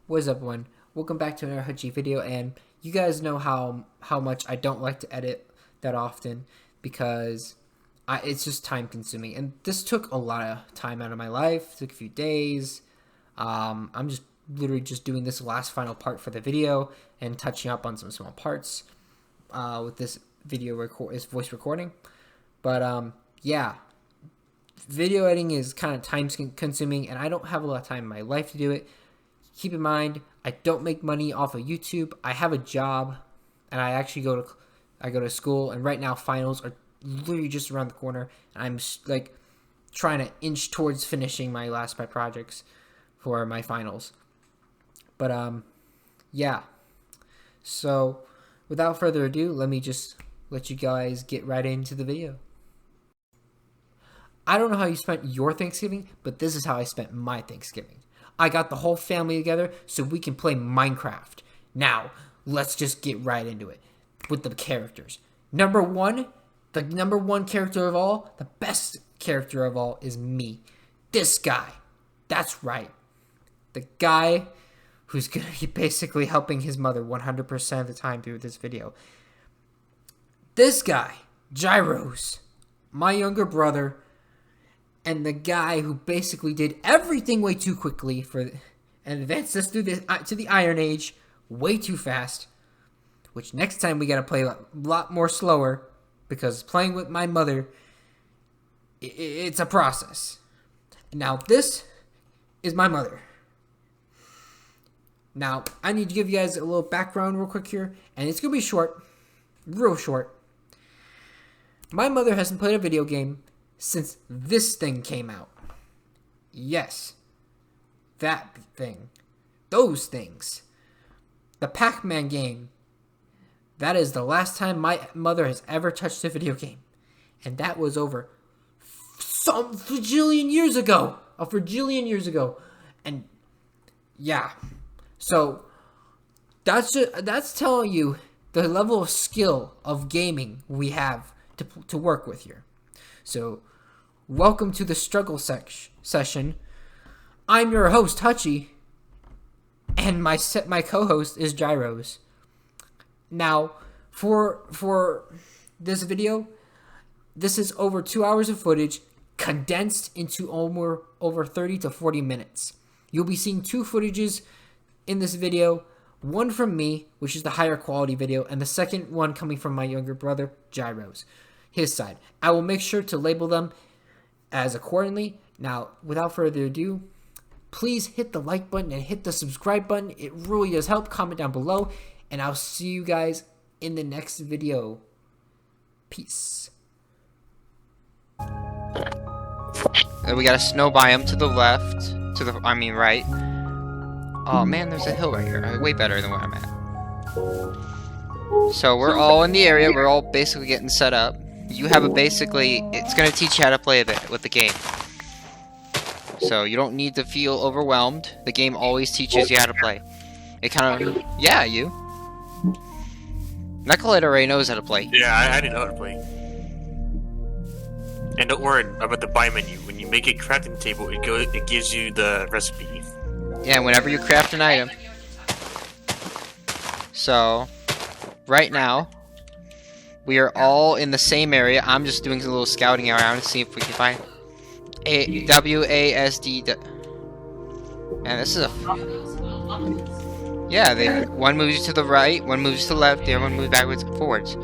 What's up, everyone? Welcome back to another Hutchey video, and you guys know how much I don't like to edit that often because it's just time consuming, and this took a lot of time out of my life. It took a few days. I'm just literally just doing this last final part for the video and touching up on some small parts with this is voice recording. But yeah, video editing is kind of time consuming, and I don't have a lot of time in my life to do it. Keep in mind, I don't make money off of YouTube. I have a job, and I actually go to school. And right now, finals are literally just around the corner. And I'm like trying to inch towards finishing my projects for my finals. But yeah. So without further ado, let me just let you guys get right into the video. I don't know how you spent your Thanksgiving, but this is how I spent my Thanksgiving. I got the whole family together so we can play Minecraft. Now, let's just get right into it with the characters. The number one character of all, the best character of all is me. This guy. That's right. The guy who's going to be basically helping his mother 100% of the time through this video. This guy, Gyros, my younger brother, and the guy who basically did everything way too quickly and advanced us to the Iron Age way too fast. Which next time we gotta play a lot more slower, because playing with my mother, it's a process. Now this is my mother. Now I need to give you guys a little background real quick here, and it's gonna be short, real short. My mother hasn't played a video game since this thing came out. Yes. That thing. Those things. The Pac-Man game. That is the last time my mother has ever touched a video game. And that was over some bajillion years ago. A bajillion years ago. And yeah. So that's telling you the level of skill of gaming we have to work with here. So welcome to the struggle session. I'm your host, Hutchey, and my co-host is Gyros. Now, for this video, this is over 2 hours of footage condensed into over 30 to 40 minutes. You'll be seeing two footages in this video, one from me, which is the higher quality video, and the second one coming from my younger brother, Gyros, his side. I will make sure to label them as accordingly. Now, without further ado, please hit the like button and hit the subscribe button. It really does help. Comment down below, and I'll see you guys in the next video. Peace. We got a snow biome to the left, right. Oh man, there's a hill right here. Way better than where I'm at. So we're all in the area. We're all basically getting set up. You have it's going to teach you how to play a bit with the game. So you don't need to feel overwhelmed. The game always teaches you how to play. It kind of, yeah, you. Knucklehead already knows how to play. Yeah, I didn't know how to play. And don't worry about the buy menu. When you make a crafting table, it gives you the recipe. Yeah, whenever you craft an item. So, right now, we are all in the same area. I'm just doing a little scouting around to see if we can find WASD. And this is yeah. One moves you to the right, one moves to the left, the other one moves backwards and forwards.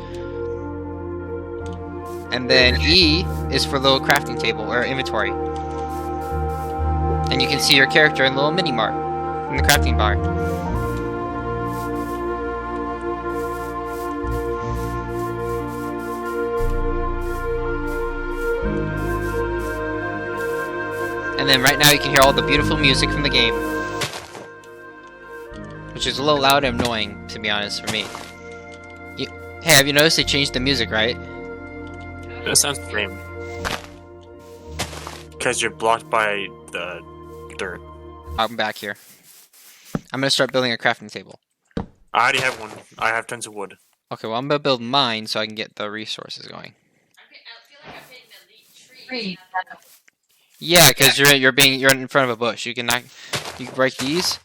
And then E is for little crafting table or inventory. And you can see your character in the little mini bar in the crafting bar. And then right now you can hear all the beautiful music from the game. Which is a little loud and annoying, to be honest, for me. Hey, have you noticed they changed the music, right? That sounds lame. Because you're blocked by the dirt. I'm back here. I'm gonna start building a crafting table. I already have one. I have tons of wood. Okay, well I'm gonna build mine so I can get the resources going. I feel like I'm hitting the tree. Yeah, because you're in front of a bush. You can break these.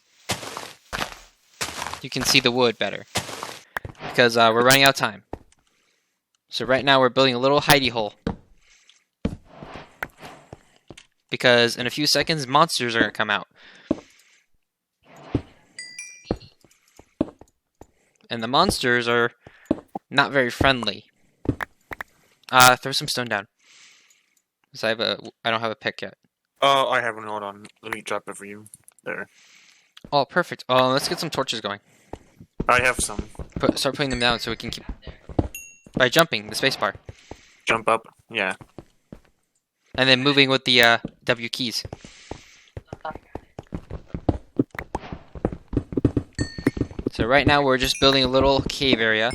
you can see the wood better. Because we're running out of time. So right now we're building a little hidey hole. Because in a few seconds, monsters are going to come out. And the monsters are not very friendly. Throw some stone down. Because I don't have a pick yet. Oh, I have one. Hold on. Let me drop it for you. There. Oh, perfect. Oh, let's get some torches going. I have some. Start putting them down so we can keep... By jumping, the spacebar. Jump up. Yeah. And then moving with the W keys. So right now we're just building a little cave area.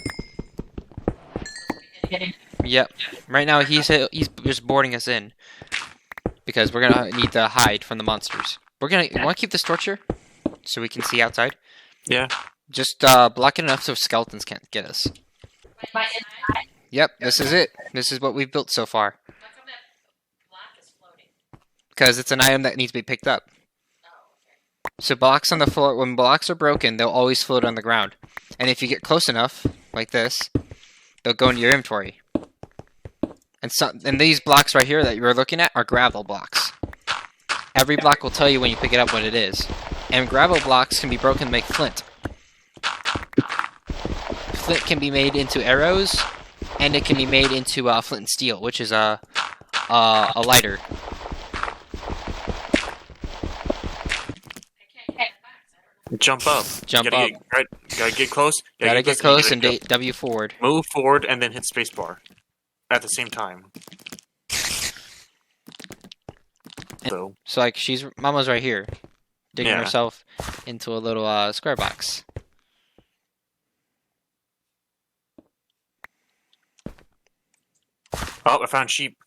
Yep. Right now he's just boarding us in. Because we're gonna need to hide from the monsters. You wanna keep this torch here? So we can see outside? Yeah. Just block it enough so skeletons can't get us. Yep, this is it. This is what we've built so far. How come that block is floating? Because it's an item that needs to be picked up. Oh, okay. So blocks on the floor, when blocks are broken, they'll always float on the ground. And if you get close enough, like this, they'll go into your inventory. And these blocks right here that you're looking at are gravel blocks. Every block will tell you when you pick it up what it is. And gravel blocks can be broken to make flint. Flint can be made into arrows, and it can be made into flint and steel, which is a lighter. I can't get that box. I don't know. Jump up. Jump gotta up. Gotta get close. Gotta get close and gotta W forward. move forward and then hit spacebar at the same time. So So like Mama's right here, digging Yeah. herself into a little square box. oh, I found sheep.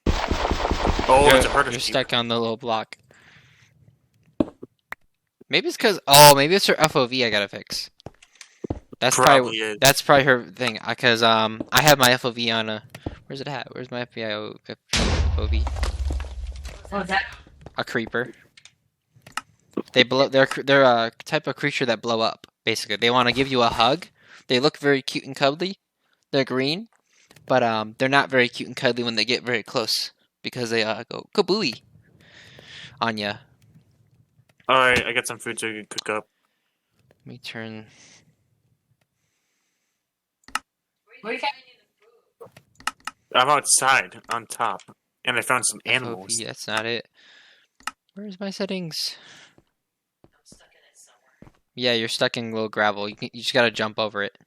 Oh, it's a herd of You're sheep. stuck on the little block. Maybe it's because maybe it's her FOV I gotta fix. That's Probably is. that's probably her thing. Because I have my FOV on a. Where's it at? Where's my FOV? What was that? A creeper. They're a type of creature that blow up. Basically, they want to give you a hug. They look very cute and cuddly. They're green, but they're not very cute and cuddly when they get very close because they go kabooey on ya. Alright, I got some food to cook up. Let me turn. Where you finding the food? I'm outside, on top, and I found some animals. FOV, that's not it. Where's my settings? I'm stuck in it somewhere. Yeah, you're stuck in little gravel. You just gotta jump over it.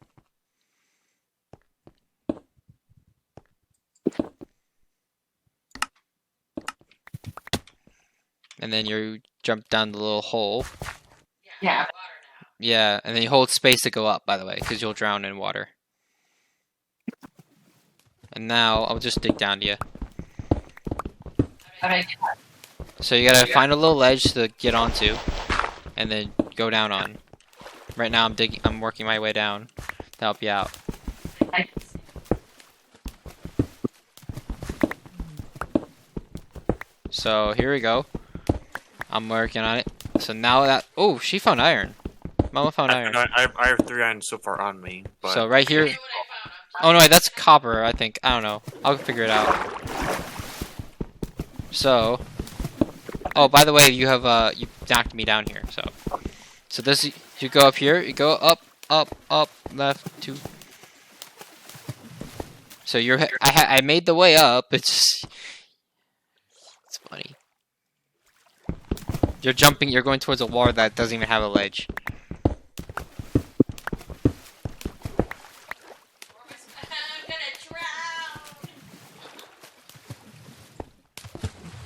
And then you jump down the little hole. Yeah. I have water now. Yeah, and then you hold space to go up, by the way, because you'll drown in water. And now, I'll just dig down to you. Okay. So you gotta find a little ledge to get onto, and then go down on. Right now I'm working my way down to help you out. I can see. So here we go. I'm working on it. So now that she found iron. Mama found iron. I have 3 iron so far on me, but So right here. Here's what I found. Oh no, wait, that's copper. I think. I don't know. I'll figure it out. So. Oh, by the way, you knocked me down here. So this you go up here. You go up, left, 2. So I made the way up. It's funny. You're jumping. You're going towards a wall that doesn't even have a ledge. I'm gonna drown.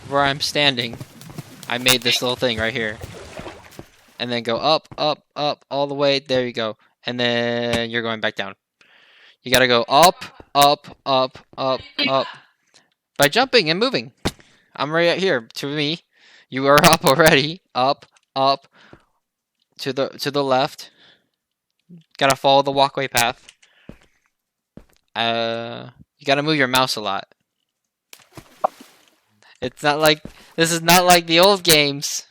Where I'm standing, I made this little thing right here. And then go up, all the way. There you go. And then you're going back down. You gotta go up. By jumping and moving. I'm right here. To me, you are up already. Up. To the left. Gotta follow the walkway path. You gotta move your mouse a lot. It's not like this is not like the old games.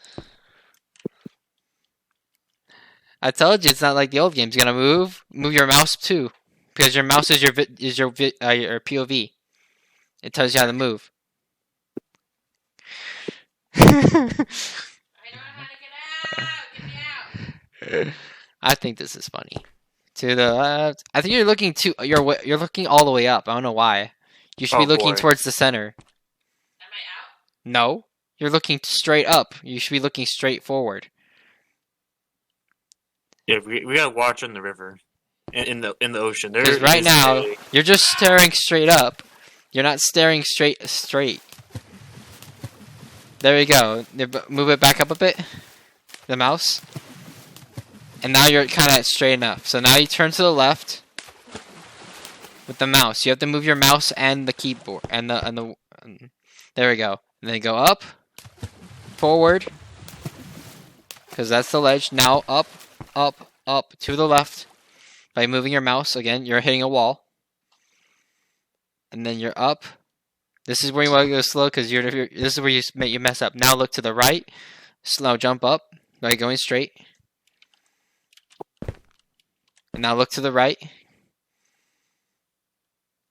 I told you it's not like the old games. You're gonna move your mouse too, because your mouse is your POV. It tells you how to move. I don't know how to get out. Get me out. I think this is funny. To the left. I think you're looking you're looking all the way up. I don't know why. You should be Oh, looking boy. towards the center. Am I out? No, you're looking straight up. You should be looking straight forward. Yeah, we gotta watch in the river, in the ocean. There Because right is now a- you're just staring straight up. You're not staring straight. There we go. Move it back up a bit. The mouse. And now you're kind of straight enough. So now you turn to the left with the mouse. You have to move your mouse and the keyboard and there we go. And then go up, forward, because that's the ledge. Now up, up, up to the left by moving your mouse. Again, you're hitting a wall. And then you're up. This is where you want to go slow because this is where you mess up. Now look to the right. Slow jump up by going straight. And now look to the right.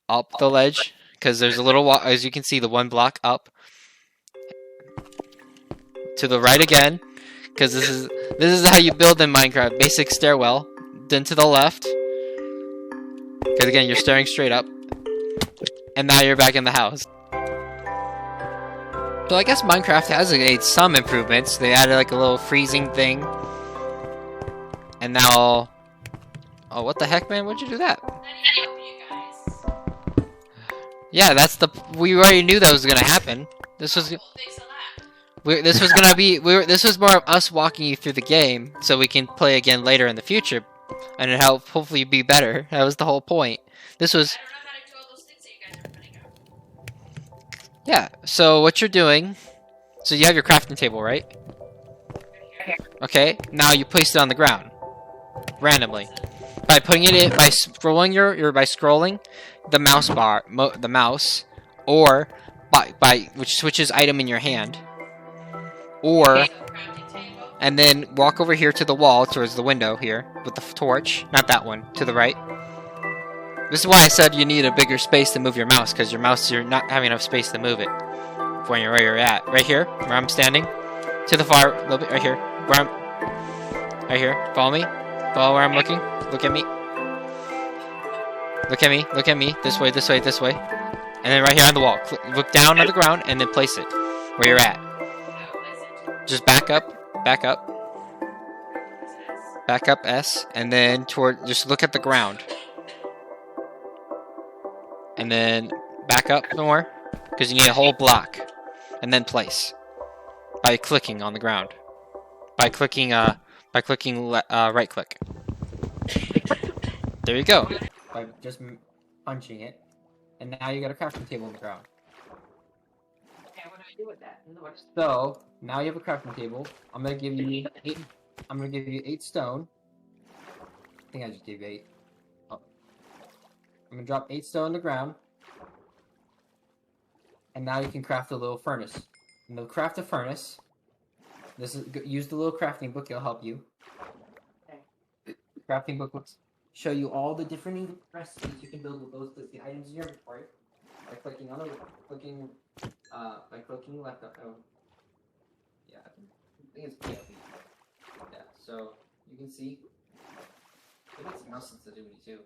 Up the ledge. Because there's a little wall, as you can see, the one block up. To the right again. Because this is how you build in Minecraft. Basic stairwell. Then to the left. Because again, you're staring straight up. And now you're back in the house. So I guess Minecraft has made some improvements. They added like a little freezing thing. And now... Oh, what the heck, man? What'd you do that? I need help, you guys. Yeah, we already knew that was gonna happen. This was... Well, thanks a lot. This was gonna be... This was more of us walking you through the game, so we can play again later in the future. And it help hopefully be better. That was the whole point. This was... I don't know how to do all those things that you guys are putting out. Yeah, so what you're doing... So you have your crafting table, right? Okay, now you place it on the ground. Randomly. By putting it in... By scrolling by scrolling the mouse bar... the mouse. Or... by which switches item in your hand. Or... So, crafting table. And then walk over here to the wall, towards the window here, with the torch. Not that one, to the right. This is why I said you need a bigger space to move your mouse, because your mouse, you're not having enough space to move it. Where you're at. Right here, where I'm standing. To the far, little bit, right here. Where I'm... Right here, follow me. Follow where I'm looking. Look at me. Look at me, look at me. This way, this way, this way. And then right here on the wall. Look down on the ground, and then place it. Where you're at. Oh, listen. Just back up, back up. Back up S, and then just look at the ground. And then back up more, because you need a whole block. And then place. By clicking on the ground. By clicking right click. There you go. By just punching it. And now you got a crafting table on the ground. Okay, what do I do with that? So, now you have a crafting table. I'm gonna give you 8 stone. I think I just gave you 8. Oh. I'm gonna drop 8 stone on the ground. And now you can craft a little furnace. And to craft a furnace, use the little crafting book, it'll help you. Okay. Crafting book will show you all the different recipes you can build with the items in your inventory. By clicking on by clicking left up. Oh. Yeah, I think it's PLB. Yeah, so you can see. I think it's mouse sensitivity too.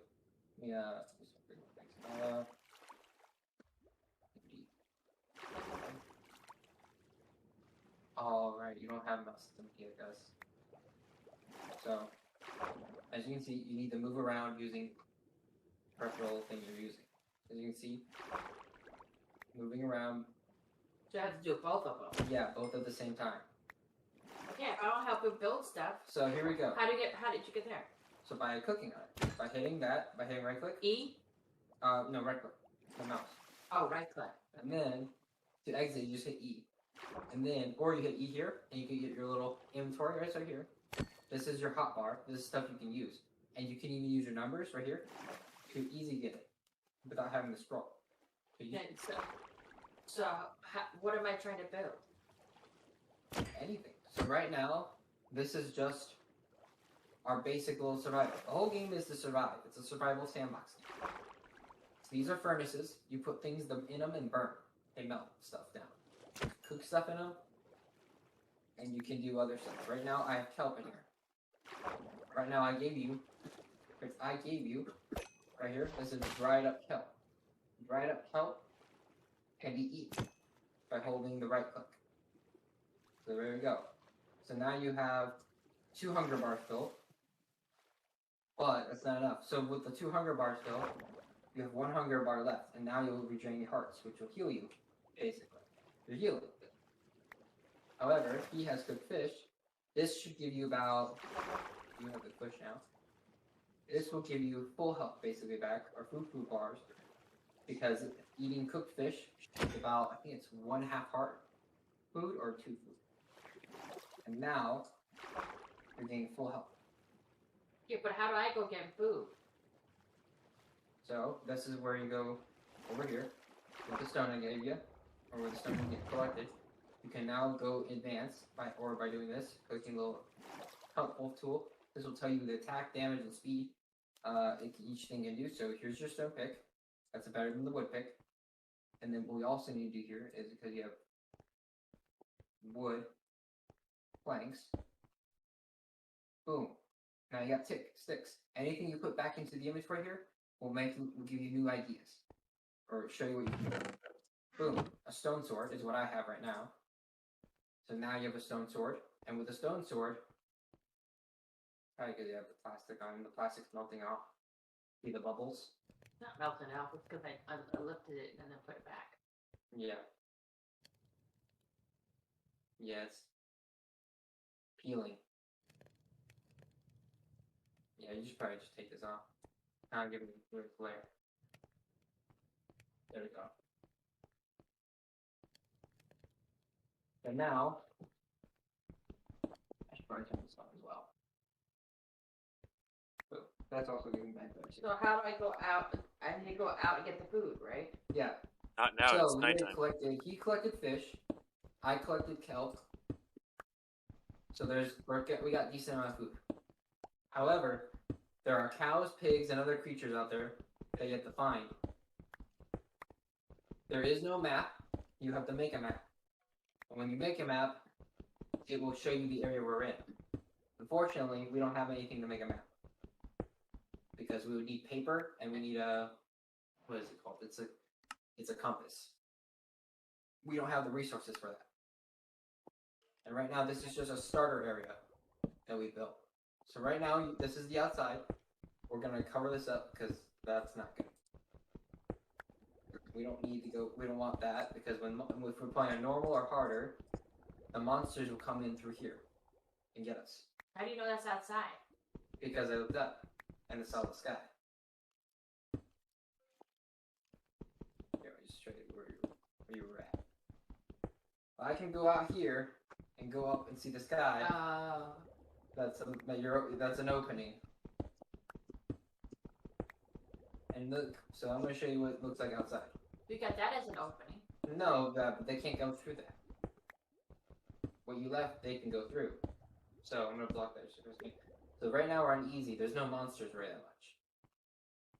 Alright, you don't have mouse sensitivity, I guess. So, as you can see, you need to move around using peripheral thing you're using. As you can see, moving around. So I have to do both of them. Yeah, both at the same time. Yeah, if I don't help you build stuff. So here we go. How did you get there? So by clicking on it, by hitting right click. E? No, right click. The mouse. Oh, right click. And then to exit, you just hit E. And then, or you hit E here, and you can get your little inventory right here. This is your hotbar. This is stuff you can use, and you can even use your numbers right here to easily get it without having to scroll. So what am I trying to build? Anything. So right now, this is just are basic little survival. The whole game is to survive. It's a survival sandbox game. So these are furnaces. You put things in them and burn. They melt stuff down. Cook stuff in them, and you can do other stuff. Right now, I have kelp in here. Right now, I gave you, right here, this is dried up kelp. Dried up kelp can be eaten by holding the right click. So there we go. So now you have 2 hunger bars filled, but that's not enough. So with the 2 hunger bars filled, you have 1 hunger bar left, and now you'll regain your hearts, which will heal you, basically. You're healing. However, he has cooked fish. This should give you about, you have the fish now. This will give you full health basically back, or food bars, because eating cooked fish is about, I think it's 1/2 heart food or 2 food. And now, you're getting full health. Yeah, but how do I go get food? So, this is where you go over here, with the stone I gave you, or with the stone you get collected. You can now go advance by doing this, clicking a little helpful tool. This will tell you the attack, damage, and speed each thing can do. So here's your stone pick. That's better than the wood pick. And then what we also need to do here is, because you have wood planks, boom. Now you got sticks. Anything you put back into the inventory here will give you new ideas, or show you what you can do. Boom. A stone sword is what I have right now. So now you have a stone sword, and with a stone sword, probably because you have the plastic on, the plastic's melting off. See the bubbles? It's not melting off. It's because I lifted it and then put it back. Yeah. Yeah, it's peeling. Yeah, you should probably just take this off. I'll give it a weird flare. There we go. And now, I should probably turn this on as well. Boom. That's also giving back there too. So how do I go out? I need to go out and get the food, right? Yeah. Not now, it's So nighttime. he collected fish. I collected kelp. So we got decent amount of food. However, there are cows, pigs, and other creatures out there that you have to find. There is no map. You have to make a map. And when you make a map, it will show you the area we're in. Unfortunately, we don't have anything to make a map. Because we would need paper, and we need what is it called? It's a compass. We don't have the resources for that. And right now, this is just a starter area that we built. So right now, this is the outside. We're gonna cover this up because that's not good. We don't need to go. We don't want that because if we're playing a normal or harder, the monsters will come in through here and get us. How do you know that's outside? Because I looked up and saw the sky. Here, I just show you where you were at. I can go out here and go up and see the sky. That's an opening. And look, so I'm gonna show you what it looks like outside. We got that as an opening. No, but they can't go through that. What you left, they can go through. So I'm gonna block that. So right now we're on easy. There's no monsters very much.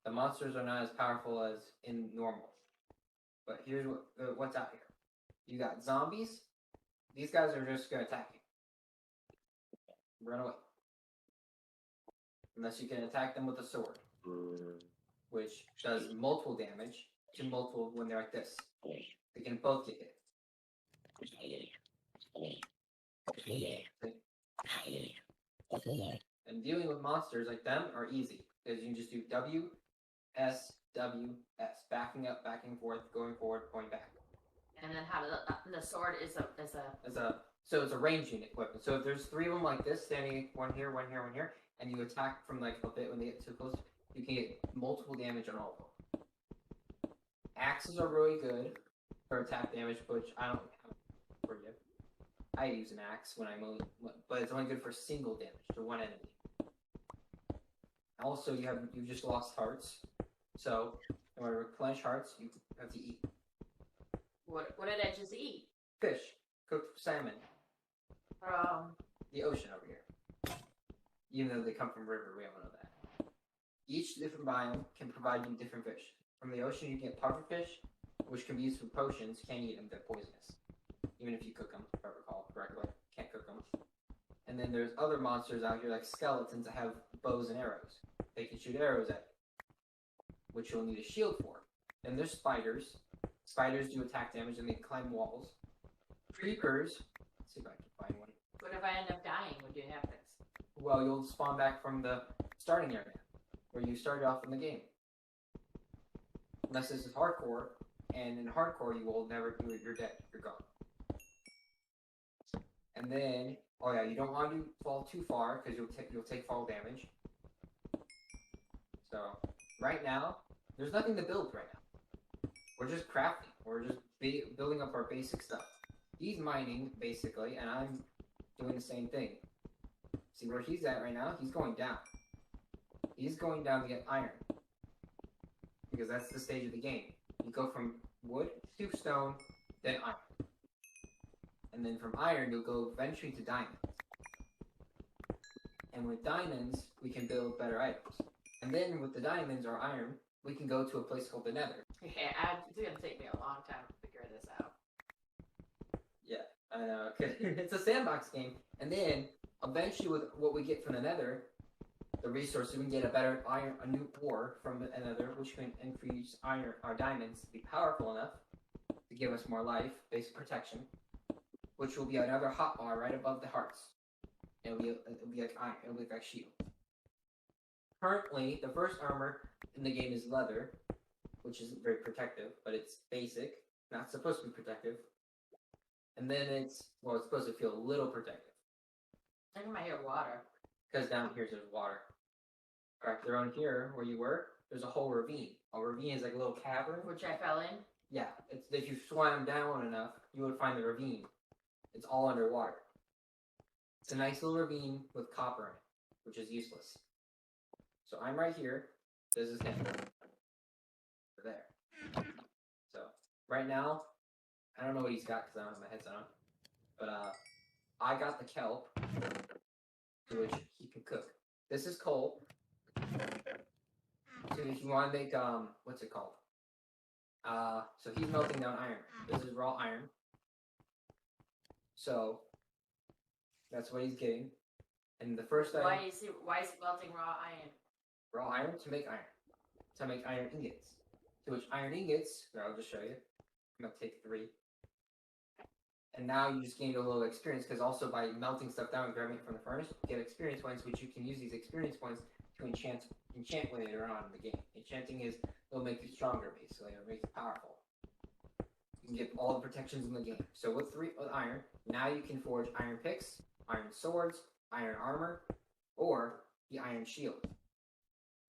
The monsters are not as powerful as in normal. But here's what's out here. You got zombies. These guys are just gonna attack you. Run away. Unless you can attack them with a sword, which does multiple damage to multiple when they're like this. They can both get hit. And dealing with monsters like them are easy because you can just do W, S, W, S, backing up, backing forth, going forward, going back. And then how the sword is a So it's a ranging equipment. So if there's 3 of them like this, standing one here, one here, one here, and you attack from like a bit when they get too close, you can get multiple damage on all of them. Axes are really good for attack damage, which I don't have for you. I use an axe when I move, but it's only good for single damage to one enemy. Also, you just lost hearts, so in order to replenish hearts, you have to eat. What did I just eat? Fish, cooked salmon. From The ocean over here. even though they come from river. We all know that. Each different biome can provide you different fish. From the ocean, you get pufferfish, which can be used for potions. Can't eat them; they're poisonous. Even if you cook them, if I recall correctly, can't cook them. And then there's other monsters out here like skeletons that have bows and arrows. They can shoot arrows at you, which you'll need a shield for. Then there's spiders. Spiders do attack damage and they climb walls. Creepers. Let's see if I can find one. What if I end up dying? What do happens? Well, you'll spawn back from the starting area where you started off in the game. Unless this is hardcore, and in hardcore you will never do it. You're dead. You're gone. And then, oh yeah, you don't want to fall too far because you'll take fall damage. So right now, there's nothing to build right now. We're just crafting. We're just building up our basic stuff. He's mining basically, and I'm doing the same thing. See where he's at right now? He's going down. He's going down to get iron. Because that's the stage of the game. You go from wood to stone, then iron. And then from iron, you'll go eventually to diamonds. And with diamonds, we can build better items. And then with the diamonds or iron, we can go to a place called the Nether. Yeah, it's gonna take me a long time to figure this out. Yeah, I know. It's a sandbox game. And then, eventually with what we get from the Nether, the resources, we can get a better iron, a new ore from the Nether, which can increase iron, our diamonds to be powerful enough to give us more life, basic protection, which will be another hotbar right above the hearts. It'll be like iron. It'll be like shield. Currently, the first armor in the game is leather, which isn't very protective, but it's basic. Not supposed to be protective. And then it's supposed to feel a little protective. I might hear water. Because down here there's water. Correct. Around here, where you were, there's a whole ravine. A ravine is like a little cavern. Which I fell in? Yeah. If you swam down enough, you would find the ravine. It's all underwater. It's a nice little ravine with copper in it, which is useless. So I'm right here. This is him. Over there. So, right now, I don't know what he's got because I don't have my headset on. But, I got the kelp, which he can cook. This is coal. So if you want to make, what's it called? So he's melting down iron. This is raw iron. So, that's what he's getting. And the first item... Why is he melting raw iron? Raw iron to make iron. To make iron ingots. To which iron ingots, here, I'll just show you. I'm going to take 3. And now you just gained a little experience, because also by melting stuff down and grabbing it from the furnace, you get experience points, which you can use these experience points to enchant later on in the game. Enchanting it'll make you stronger, basically. It'll make you powerful. You can get all the protections in the game. So with iron, now you can forge iron picks, iron swords, iron armor, or the iron shield.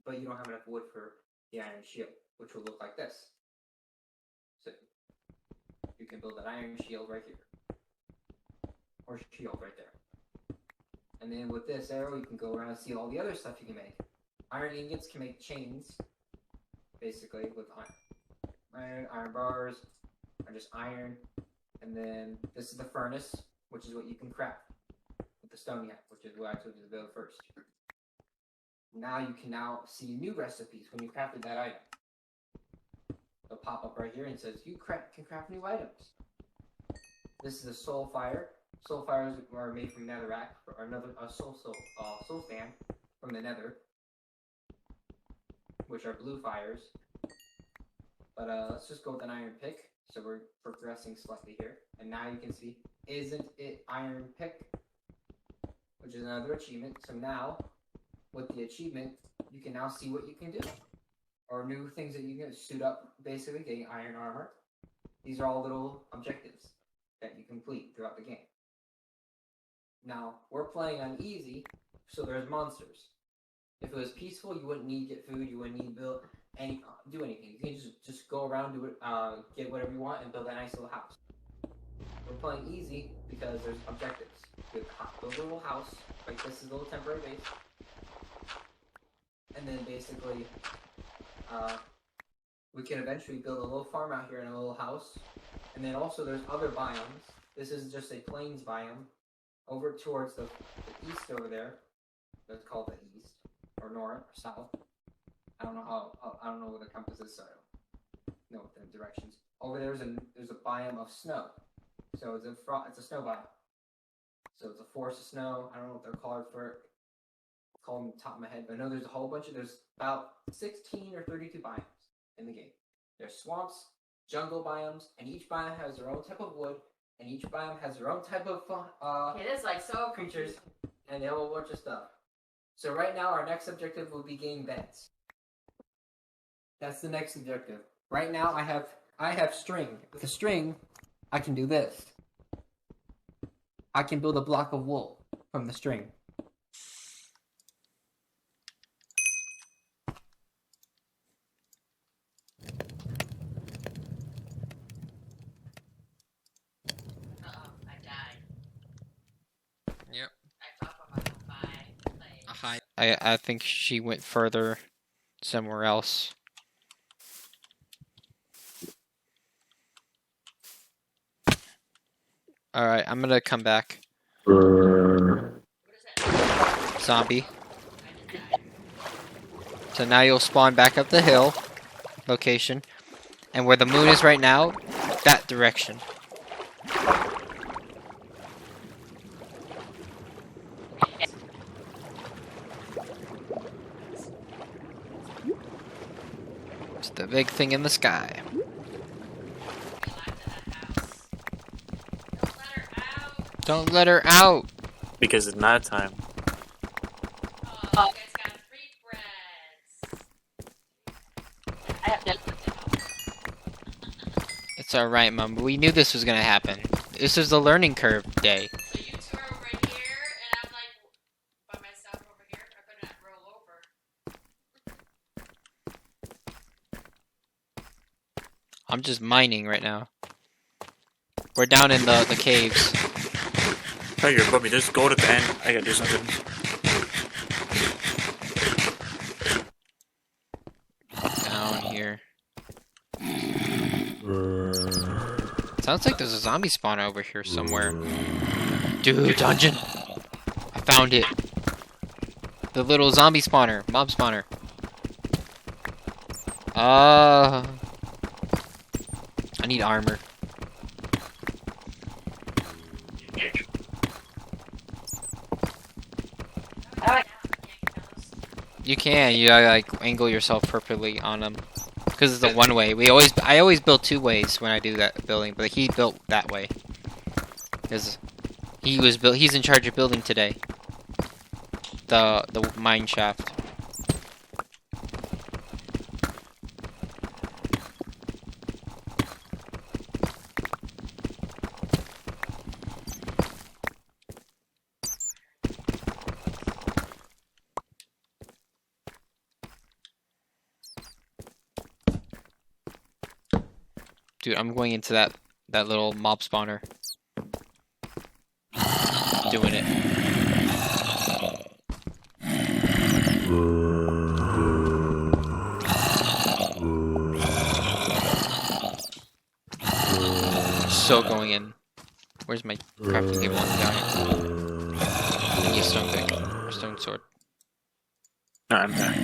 But you don't have enough wood for the iron shield, which will look like this. So you can build an iron shield right here. Or shield right there. And then with this arrow, you can go around and see all the other stuff you can make. Iron ingots can make chains, basically, with iron. Iron bars, or just iron. And then this is the furnace, which is what you can craft with the stone you have, which is what I told you to build first. Now you can see new recipes when you crafted that item. It'll pop up right here and says you can craft new items. This is a soul fire. Soul fires are made from netherrack, or a soul sand from the nether, which are blue fires. But let's just go with an iron pick. So we're progressing slightly here, and now you can see, isn't it iron pick? Which is another achievement. So now, with the achievement, you can now see what you can do, or new things that you can suit up. Basically, getting iron armor. These are all little objectives that you complete throughout the game. Now, we're playing on easy, so there's monsters. If it was peaceful, you wouldn't need to get food, you wouldn't need to do anything. You can just go around, do it, get whatever you want, and build a nice little house. We're playing easy because there's objectives. You build a little house, like this is a little temporary base. And then basically, we can eventually build a little farm out here in a little house. And then also there's other biomes. This is just a plains biome. Over towards the east over there, That's called the east, or north, or south. I don't know I don't know where the compass is, so I don't know the directions. Over there's a biome of snow, so it's a snow biome. So it's a forest of snow. I don't know what they're called call them off the top of my head, but I know there's about 16 or 32 biomes in the game. There's swamps, jungle biomes, and each biome has their own type of wood, and each biome has their own type of It is like so creatures, and they have a bunch of stuff. So right now, our next objective will be getting beds. That's the next objective. Right now, I have string. With a string, I can do this. I can build a block of wool from the string. I died. Yep. I thought about my play. I think she went further somewhere else. Alright, I'm gonna come back. Zombie. So now you'll spawn back up the hill location. And where the moon is right now, that direction. It's the big thing in the sky. Don't let her out! Because it's night time. Oh, you guys got free breads. I have to. It's alright, Mom. We knew this was gonna happen. This is the learning curve day. So you two are over here, and I'm like by myself over here. I better not roll over. I'm just mining right now. We're down in the caves. Oh, you're above me. There's gold at the end. I gotta do something. Down here. Sounds like there's a zombie spawner over here somewhere. Dude, dungeon! I found it. The little zombie spawner. Mob spawner. I need armor. You can. You like angle yourself perfectly on them. Because it's a one way. I always build two ways when I do that building, but he built that way. Because he's in charge of building today. The mine shaft. Dude, I'm going into that little mob spawner. Doing it. So going in. Where's my crafting table? Down here. I need a stone pick or stone sword. No, I'm back.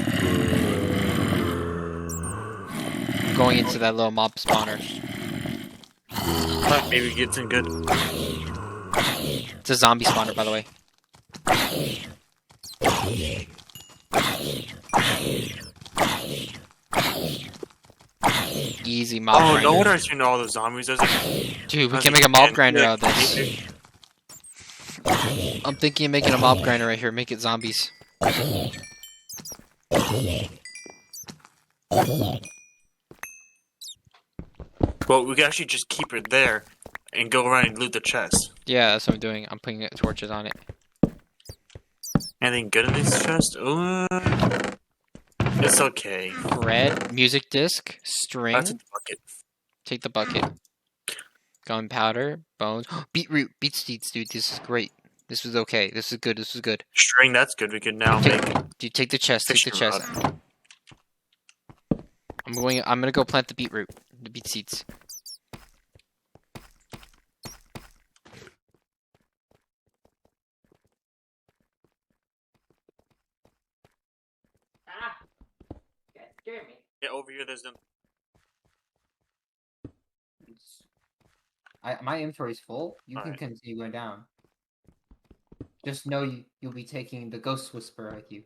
Going into that little mob spawner. Maybe get some good. It's a zombie spawner, by the way. Easy mob grinder. No wonder I seen all the zombies. Dude, we can make a mob grinder out of this. I'm thinking of making a mob grinder right here. Make it zombies. Well, we can actually just keep it there and go around and loot the chest. Yeah, that's what I'm doing. I'm putting torches on it. Anything good in this chest? It's okay. Bread, music disc, string. That's a bucket. Take the bucket. Gunpowder, bones. Beetroot, beet seeds, dude. This is great. This was okay. This is good. This is good. String, that's good. We can now make. Dude, take the chest. Take the chest. I'm gonna go plant the beetroot, the beet seeds. scared me. Yeah, over here there's them. My inventory's full. You can Alright. continue going down. Just know you'll be taking the Ghost Whisperer with you.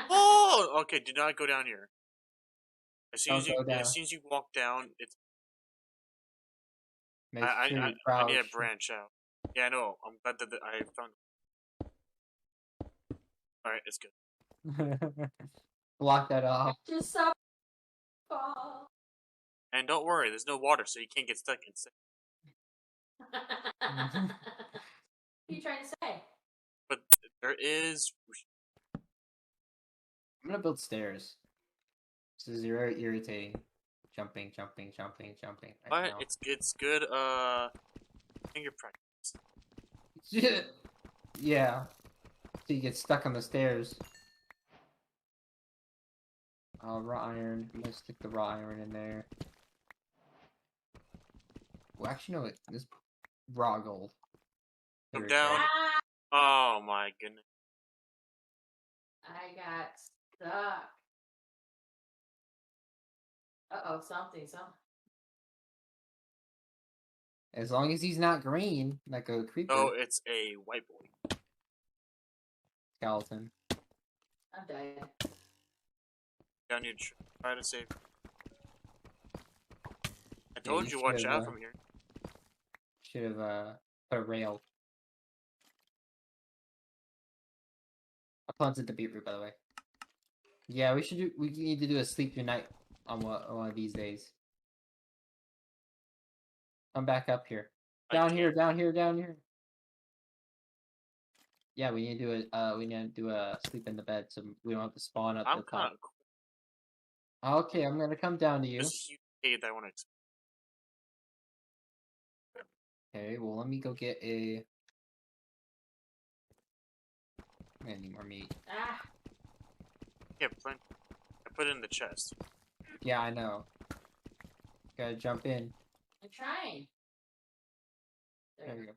Oh! Okay, do not go down here. As soon Don't as you go down. as soon as you walk down, it's Make I sure you I need to crouch. branch out. Yeah, I know. I'm glad that I found. All right, it's good. Block that off. Just so fall. And don't worry, there's no water, so you can't get stuck inside. What are you trying to say? But there is. I'm gonna build stairs. This is very irritating. Jumping. Right But now. it's good. Finger practice. Yeah. So you get stuck on the stairs. Raw iron. I'm gonna stick the raw iron in there. Well, actually, no. This raw gold. Come There we down. go. Oh my goodness. I got stuck. Uh-oh, something. As long as he's not green, like a creeper Oh, it's a white boy. skeleton. I'm dead. Down here, try to save. I Yeah, told you you, watch should, out from here. Should have put a rail. I planted the beetroot, by the way. Yeah, we should do. We need to do a sleep unite on one of these days. Come back up here. Down here. Yeah, we need to do a. We need to do a sleep in the bed, so we don't have to spawn up I'm the kind top. of Okay, I'm gonna come down to you. this huge cave that I want to explore. Okay, well, let me go get a. I'm gonna need more meat. Ah, Yeah, plenty. I put it in the chest. Yeah, I know. Gotta jump in. I'm trying. There we go.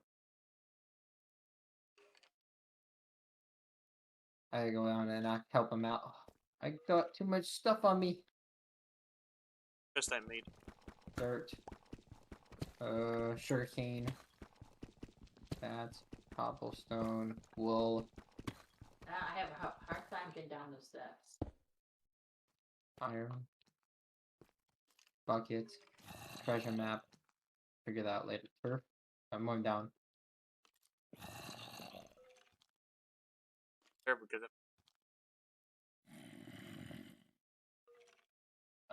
I gotta go down and help him out. I got too much stuff on me. Just I made. Dirt. Sugarcane. That. Cobblestone. Wool. I have a hard time getting down those steps. Iron. Bucket. Treasure map. Figure that out later. Turf. I'm going down. There because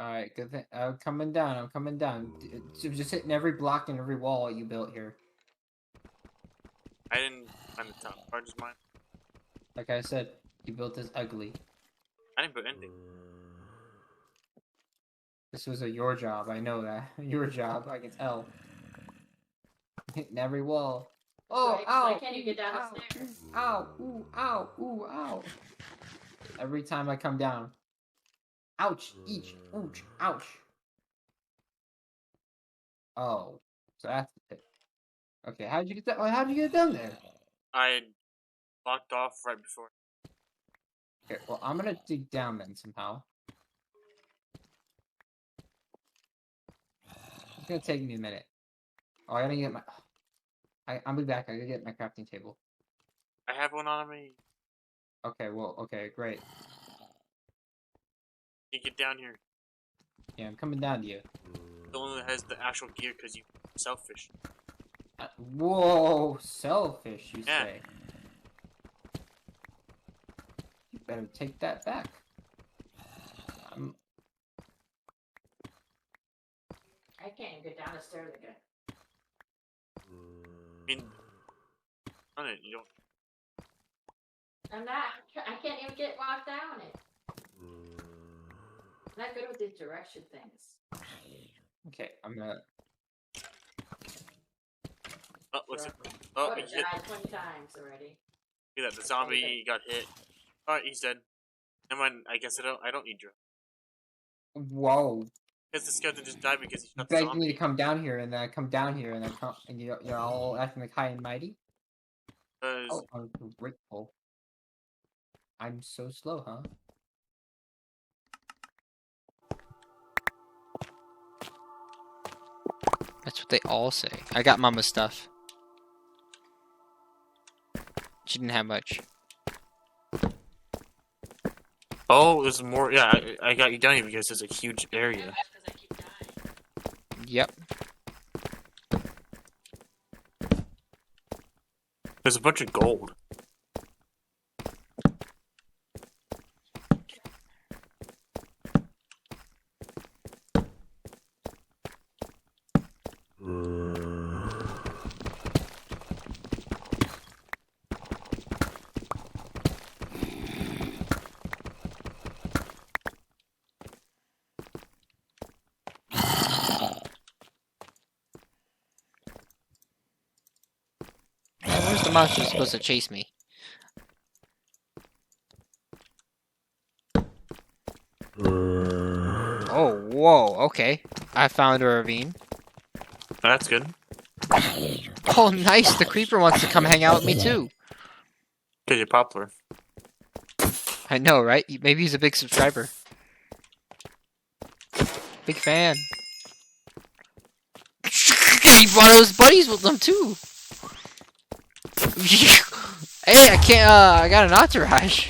Alright, good thing. I'm coming down. So just hitting every block and every wall you built here. I didn't find the top part is mine. Like I said, you built this ugly. I didn't put anything. This was your job, I know that. Your job, I can tell. Hitting every wall. Oh, So ow! I can't even get down the stairs. Ow! Ooh, ow! Ooh, ow! Every time I come down. Ouch! Each! Ouch! Ouch! Oh. So that's the pit. Okay, how'd you get that? How'd you get down there? I locked off right before. Okay, well, I'm gonna dig down then somehow. It's gonna take me a minute. Oh, I gotta get my. I'll be back. I gotta get my crafting table. I have one on me. Okay, well, okay, great. You get down here. Yeah, I'm coming down to you. The one that has the actual gear because you selfish. Whoa, selfish, you Yeah. say? You better take that back. I can't even get down the stairs again. I mean, on it, you don't. I'm not. I can't even walk down it. I'm not good with these direction things. Okay, I'm gonna. Oh, looks like. Oh, I've he hit. died 20 times already. Look at that. The zombie got hit. Alright, he's dead. Never mind. I guess I don't need you. Whoa! Because the skeleton just died because he You shot the begged me zombie. to come down here, and then I come down here, and you're all acting like high and mighty. Because Oh, I'm grateful. I'm so slow, huh? That's what they all say. I got Mama's stuff. She didn't have much. Oh, there's more. Yeah, I got you down here because there's a huge area. Because I keep dying. Yep. There's a bunch of gold. Where's the monster supposed to chase me? Oh, whoa, okay. I found a ravine. That's good. Oh, nice, the creeper wants to come hang out with me too. Because you're popular. I know, right? Maybe he's a big subscriber. Big fan. He brought his buddies with them too. Hey, I can't, I got an entourage.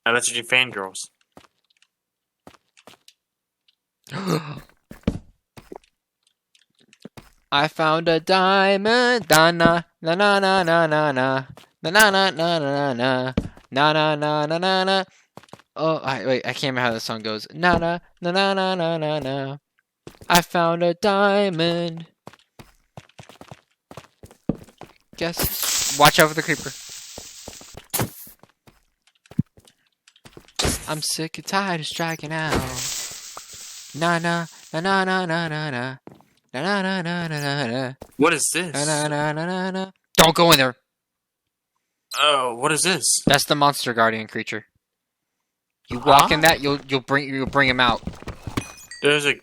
And that's your fangirls. I found a diamond. Na na na na na na na na na na na na na na na na na na na. Oh, wait, I can't remember how the song goes. Na na na na na na na na. I found a diamond. Guess. Watch out for the creeper. I'm sick and tired of striking out. Na na na na na na na na. Na na na na na na na. What is this? Na na na na na na. Don't go in there. Oh, what is this? That's the monster guardian creature. You walk in that, you'll bring him out. There's a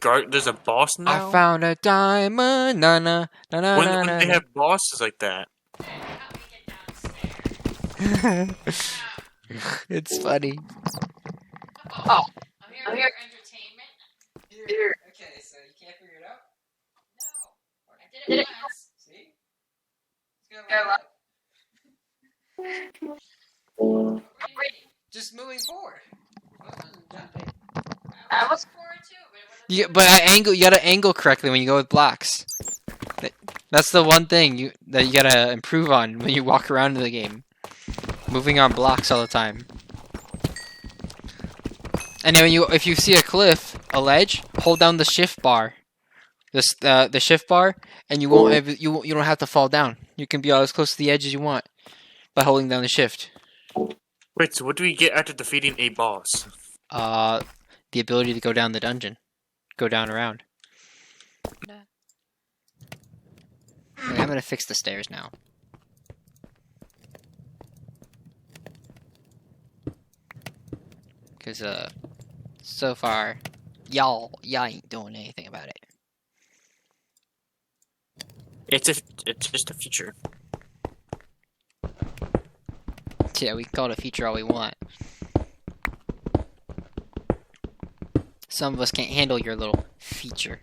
boss now? I found a diamond. Na na na na When na do na. they have bosses like that? Help me get downstairs. It's funny. Oh. I'm here for entertainment. Okay, so you can't figure it out. No. I did it once. See? It's just moving forward. I was forward too, but it wasn't. Yeah, but you gotta angle correctly when you go with blocks. That's the one thing that you gotta improve on when you walk around in the game. Moving on blocks all the time. And then if you see a cliff, a ledge, hold down the shift bar, the shift bar, and you don't have to fall down. You can be as close to the edge as you want by holding down the shift. Wait, so what do we get after defeating a boss? The ability to go down the dungeon, go down around. Okay, I'm gonna fix the stairs now. Cause so far, y'all ain't doing anything about it. It's just a feature. Yeah, we can call it a feature all we want. Some of us can't handle your little feature.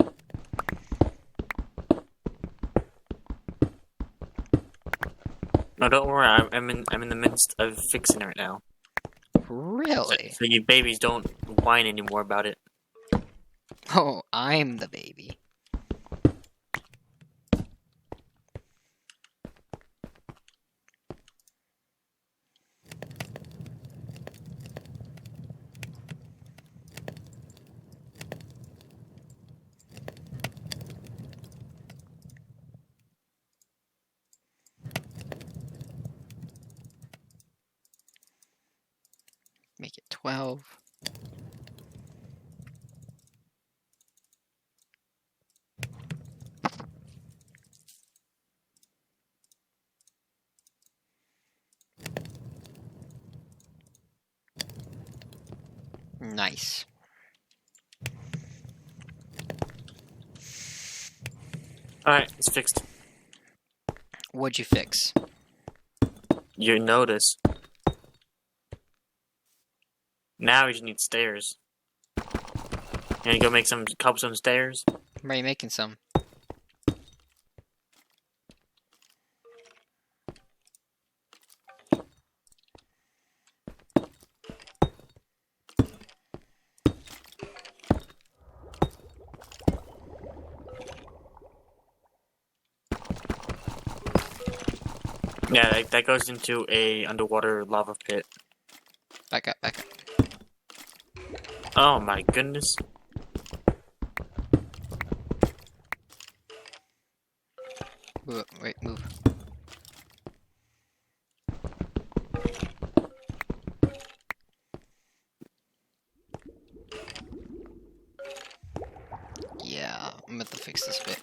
No, don't worry. I'm in the midst of fixing it right now. Really? So you babies don't whine anymore about it. Oh, I'm the baby. Make it 12. Nice. Alright, it's fixed. What'd you fix? You notice. Now we just need stairs. You gonna go make some cobblestone stairs? I'm already making some. Yeah, that goes into a underwater lava pit. Back up, back up. Oh my goodness. Move, wait, move. Yeah, I'm about to fix this bit.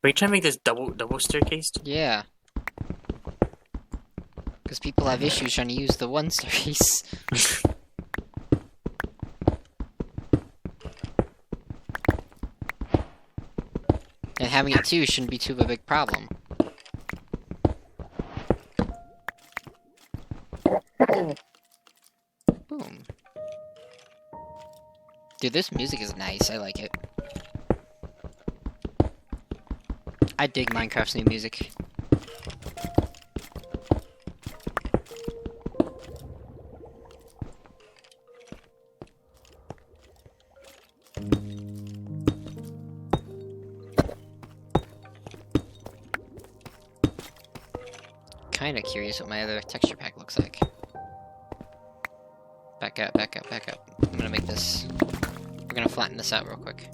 Are you trying to make this double staircase? Yeah. Because people have issues trying to use the one staircase. And having it two shouldn't be too of a big problem. Boom. Dude, this music is nice. I like it. I dig Minecraft's new music. Kinda curious what my other texture pack looks like. Back up, back up, back up. I'm gonna make this... We're gonna flatten this out real quick.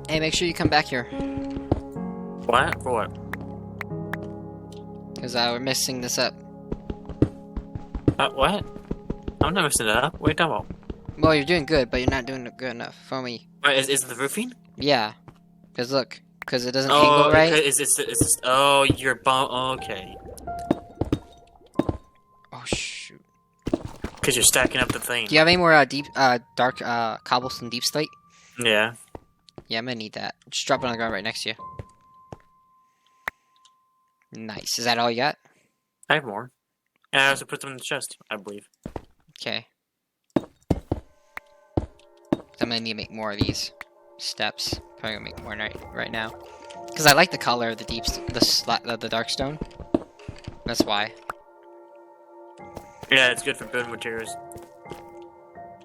Hey, make sure you come back here. What? For what? Because we're messing this up. What? I'm not messing it up. What are you talking about? Well, you're doing good, but you're not doing it good enough for me. What, is it the roofing? Yeah. Because look. Because it doesn't Oh, angle right. is this, oh, you're okay. Oh, shoot. Because you're stacking up the thing. Do you have any more dark cobblestone deep slate? Yeah. Yeah, I'm gonna need that. Just drop it on the ground right next to you. Nice. Is that all you got? I have more. And I also put them in the chest, I believe. Okay. I'm gonna need to make more of these steps. Probably gonna make more right now. Because I like the color of the the dark stone. That's why. Yeah, it's good for building materials.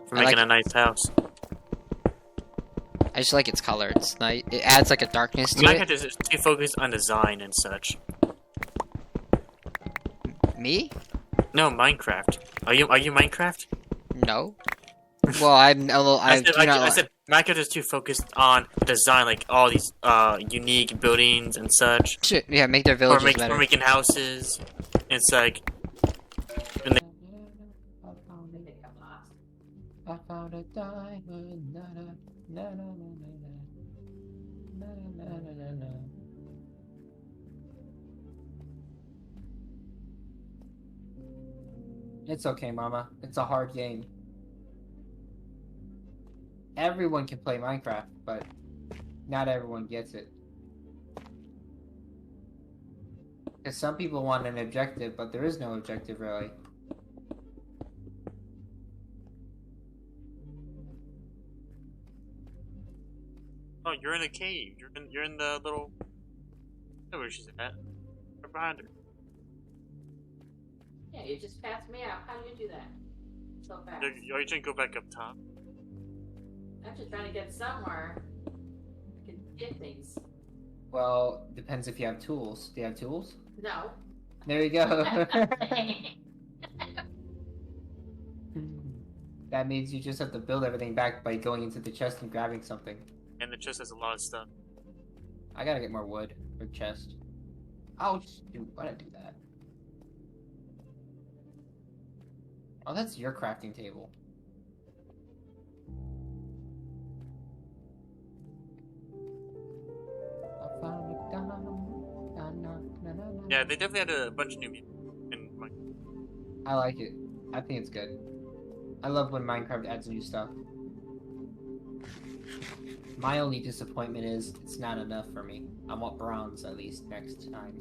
For I making like a nice house. I just like its color. It's nice. It adds like a darkness to Minecraft it. is too focused on design and such. Me? No, Minecraft. Are you Minecraft? No. Well, I'm a little. I I said Minecraft is too focused on design, like all these unique buildings and such. Shit, yeah, make their Or villages better. making houses. It's like I found a diamond. Na na na na na na na na na na. It's okay, Mama. It's a hard game. everyone can play Minecraft, but not everyone gets it. Because some people want an objective, but there is no objective really. Oh, you're in a cave. You're in the little. I know where she's at. Right behind her. Yeah, you just passed me out. How do you do that? So fast. Are you trying to go back up top? I'm just trying to get somewhere. I can get things. Well, depends if you have tools. Do you have tools? No. There you go. That means you just have to build everything back by going into the chest and grabbing something. And the chest has a lot of stuff. I gotta get more wood for chest. Oh, shoot, why'd I do that? Oh, that's your crafting table. Yeah, they definitely had a bunch of new people. And I like it. I think it's good. I love when Minecraft adds new stuff. My only disappointment is it's not enough for me. I want bronze at least next time.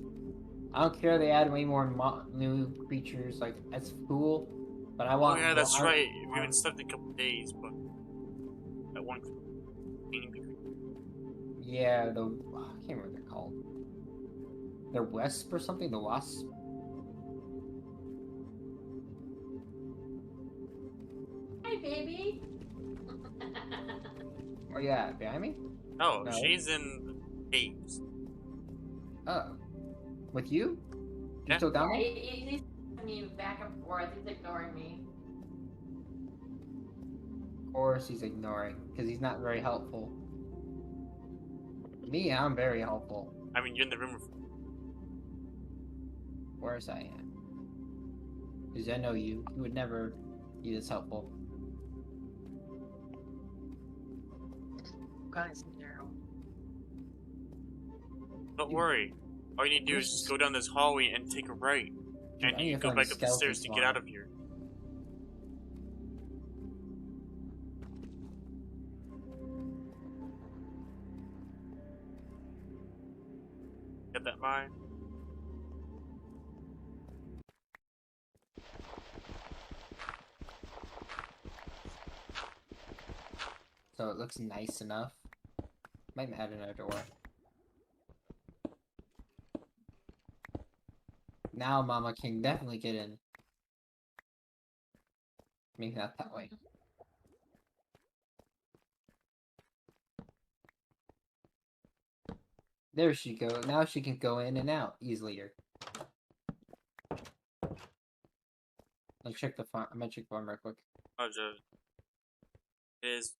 I don't care they add way more new creatures, like, that's cool. But I want. oh yeah, that's right. We haven't slept in a couple days, but that one. Yeah, I can't remember what they're called. They're Wasp or something? The Wasp? Hi, baby. Where you at? Behind me? No, No. she's in caves. Oh. With you? You Yeah. still down there? He's me back and forth. He's ignoring me. Of course he's ignoring, because he's not very helpful. Me, I'm very helpful. I mean, you're in the room. Of course I am. Because I know you. You would never be this helpful. Guys, narrow. Don't worry. All you need to do is just go down this hallway and take a right. And I need you to go find back a up the stairs to skeleton get out of here. Get that mine? So it looks nice enough. Might add another door. Now Mama can definitely get in. Maybe not that way. There she goes. Now she can go in and out easier. Let's check the farm. I'm gonna check the farm real quick. Oh, it is